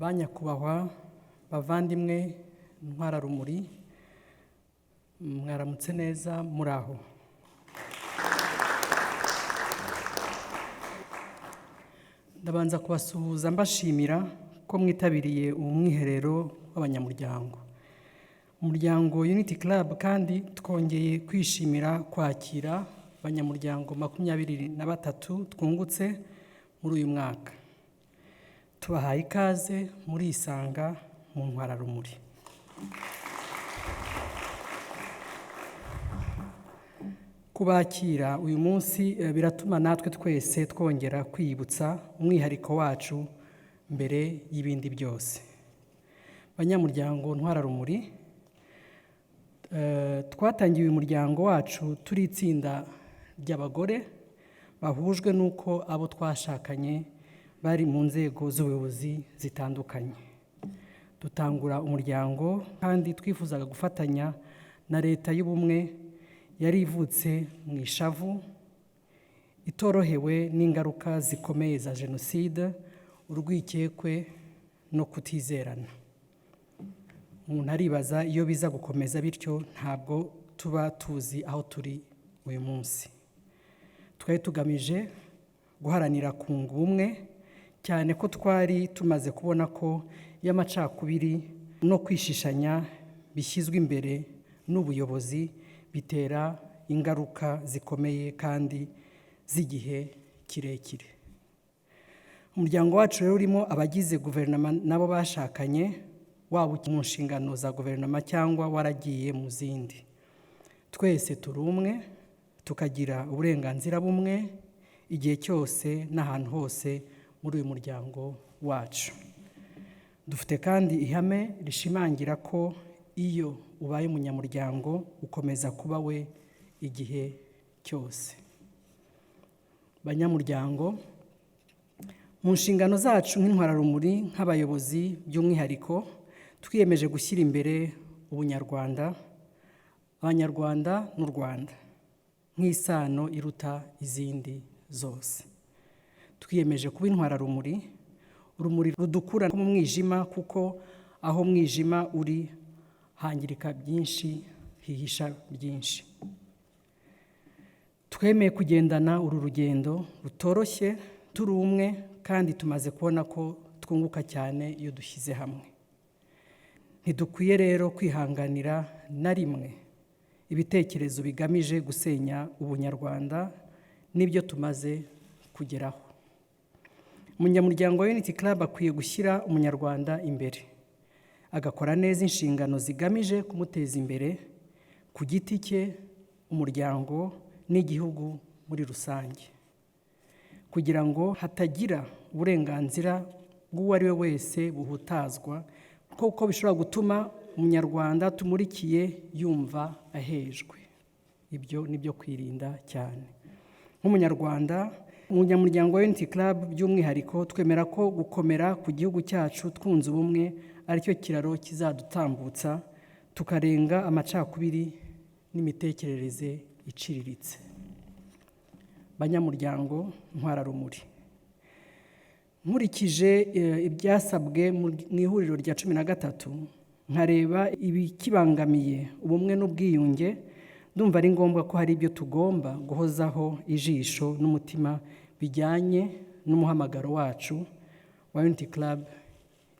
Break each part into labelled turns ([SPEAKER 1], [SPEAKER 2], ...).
[SPEAKER 1] Banyakubahwa bavandimwe ntwararumuri, mwaramutse neza muraho. Ndabanza kubasuhuza mbashimira ko mwitabiriye umwiherero w'abanyamuryango. Umuryango Unity Club kandi twongeye kwishimira kwakira abanyamuryango 23 twungutse muri uyu mwaka. Tubahaye ikaze muri Isanga mu Ntwararumuri. Kubakira uyu munsi biratuma natwe twese twongera kwibutsa umwihariko wacu mbere y'ibindi byose. Banyamuryango Ntwararumuri, twatangiye uyu muryango wacu turi itsinda ry'abagore bahujwe n'uko abo twashakanye bari mu nzego z'ubuyobozi zitandukanye. Dutangura umuryango kandi twifuzaga gufatanya na leta y'ubumwe yari ivutse mu ishavu, itorohewe n'ingaruka zikomeye za jenoside, urwikekwe no kutizerana. Umuntu aribaza iyo biza gukomeza bityo ntabwo tuba tuzi aho turi uyu munsi. Twari tugamije guharanira kunga ubumwe, cyane ko twari tumaze kubona ko y'amacakubiri no kwishishanya bishyizwe imbere n'ubuyobozi bitera ingaruka zikomeye kandi z'igihe kirekire. Umuryango wacu rero urimo abagize guverinoma nabo bashakanye, waba mu nshingano za guverinoma cyangwa waragiye mu zindi. Twese turi umwe, tukagira uburenganzira bumwe igihe cyose n'ahantu hose muri uyu muryango wacu. Dufite kandi ihame rishimangira ko iyo ubaye umunyamuryango ukomeza kuba we igihe cyose. Banyamuryango, mu nshingano zacu nk'intwararumuri nk'abayobozi by'umwihariko, twiyemeje gushyira imbere ubunyarwanda, abanyarwanda n'u Rwanda nk'isano iruta izindi zose. Twiyemeje kuba intwararumuri, urumuri rudukura mu mwijima, kuko aho umwijima uri hangirika byinshi, hihisha byinshi. Twemeye kugendana uru rugendo rutoroshye turi umwe, kandi tumaze kubona ko twunguka cyane iyo dushyize hamwe. Ntidukwiye rero kwihanganira na rimwe ibitekerezo bigamije gusenya ubunyarwanda n'ibyo tumaze kugeraho. Umunyamuryango wa Unity Club akwiye gushyira umunyarwanda imbere, agakora neza inshingano zigamije kumuteza imbere ku giti cye, umuryango n'igihugu muri rusange, kugira ngo hatagira uburenganzira bw'uwo ari we wese buhutazwa, kuko bishobora gutuma umunyarwanda tumurikiye yumva ahejwe. Ibyo ni byo kwirinda cyane. Nk'umunyarwanda, umunyamuryango wa Unity Club by'umwihariko twemera ko gukomera ku gihugu cyacu twunze ubumwe aricyo kiraro kizadutambutsa tukarenga amacakubiri n'imitekerereze iciriritse. Banyamuryango Ntwararumuri, nkurikije ibyasabwe mu ihuriro rya 13, nkareba ibikibangamiye ubumwe n'ubwiyunge, ndumva ari ngombwa ko hari ibyo tugomba guhozaho ijisho n'umutima bijyanye n'umuhamagaro wacu wa Unity Club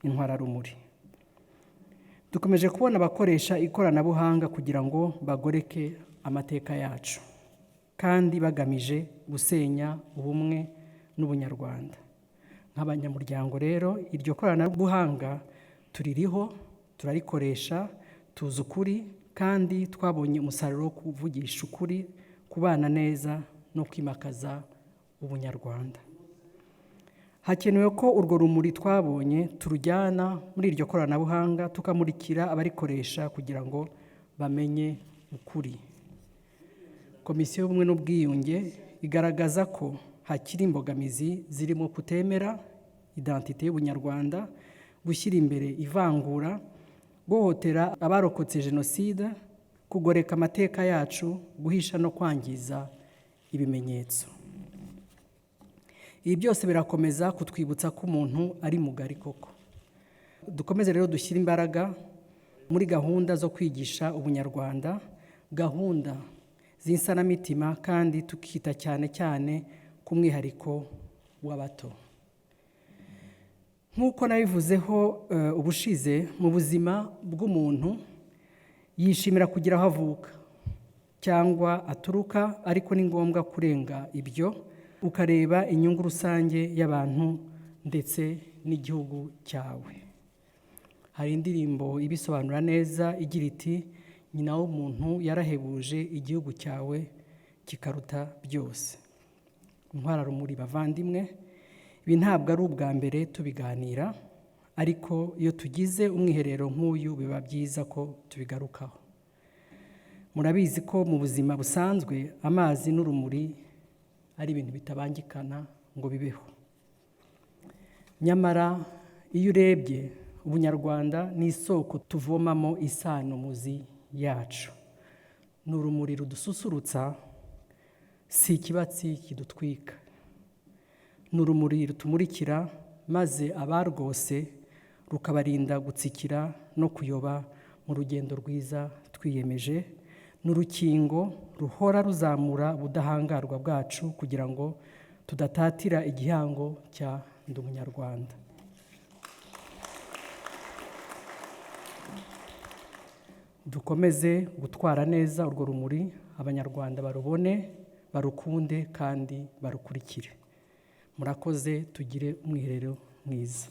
[SPEAKER 1] Intwararumuri. Dukomeje kubona abakoresha ikoranabuhanga kugira ngo bagoreke amateka yacu, kandi bagamije gusenya ubumwe n'ubunyarwanda. Nk'abanyamuryango rero, iryo koranabuhanga tuririho, turarikoresha, tuzi ukuri, kandi twabonye umusaruro wo kuvugisha ukuri, kubana neza no kwimakaza ubunyarwanda. Hakenewe ko urwo rumuri twabonye turujyana muri iryo koranabuhanga, tukamurikira abarikoresha kugira ngo bamenye ukuri. Komisiyo y'ubumwe n'ubwiyunge igaragaza ko hakiri imbogamizi zirimo kutemera identite y'ubunyarwanda, gushyira imbere ivangura, guhohotera abarokotse jenoside, kugoreka amateka yacu, guhisha no kwangiza ibimenyetso. Ibi byose birakomeza kutwibutsa ko umuntu ari mugari koko, dukomeze rero dushyire imbaraga muri gahunda zo kwigisha ubunyarwanda, gahunda z'insanamitima, kandi tukita cyane cyane ku mwihariko w'abato. Nk'uko nabivuzeho ubushize, mu buzima bw'umuntu yishimira kugira aho avuka cyangwa aturuka, ariko ni ngombwa kurenga ibyo ukareba inyungu rusange y'abantu ndetse n'igihugu cyawe. Hari indirimbo ibisobanura neza igira iti, nyina w'umuntu yarahebuje igihugu cyawe kikaruta byose. Intwararumuri bavandimwe, ibi ntabwo ari ubwa mbere tubiganira, ariko iyo tugize umwiherero nk'uyu biba byiza ko tubigarukaho. Murabizi ko mu buzima busanzwe amazi n'urumuri ari ibintu bitabangikana ngo bibeho. Nyamara iyo urebye, ubunyarwanda ni isoko tuvomamo isano muzi yacu. Ni urumuri rudususurutsa, si ikibatsi kidutwika. Ni urumuri rutumurikira, maze abarwose rukabarinda gutsikira no kuyoba mu rugendo rwiza twiyemeje. Ni urukingo ruhora ruzamura ubudahangarwa bwacu kugira ngo tudatatira igihango cya Ndi Umunyarwanda. Dukomeze gutwara neza urwo rumuri, Abanyarwanda barubone, barukunde kandi barukurikire. Murakoze, tugire umwiherero mwiza.